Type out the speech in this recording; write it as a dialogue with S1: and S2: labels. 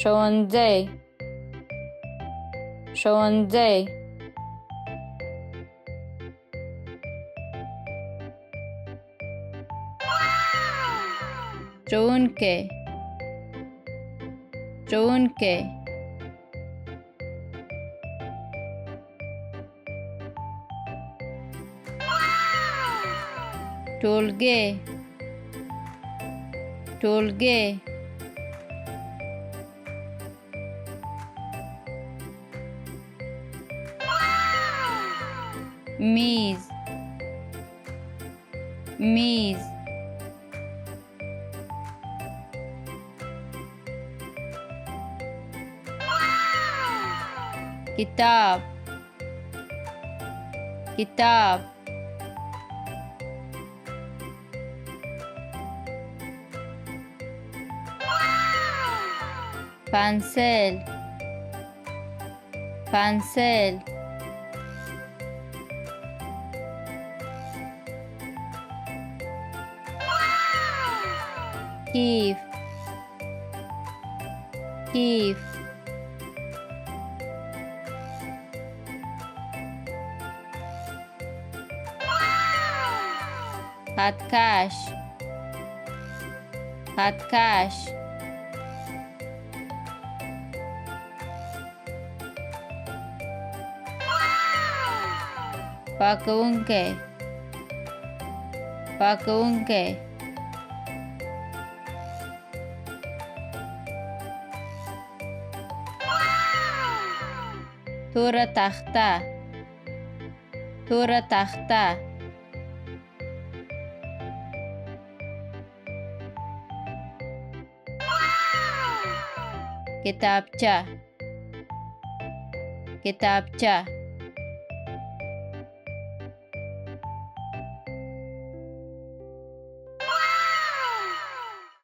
S1: ښوونځی ښوونځی ښوونکی ښوونکی ټولګی ټولګی میز میز کتاب کتاب پنسل پنسل کیف کیف خطکش خطکش پاکوونکی پاکوونکی توره تخته توره تخته کتابچه کتابچه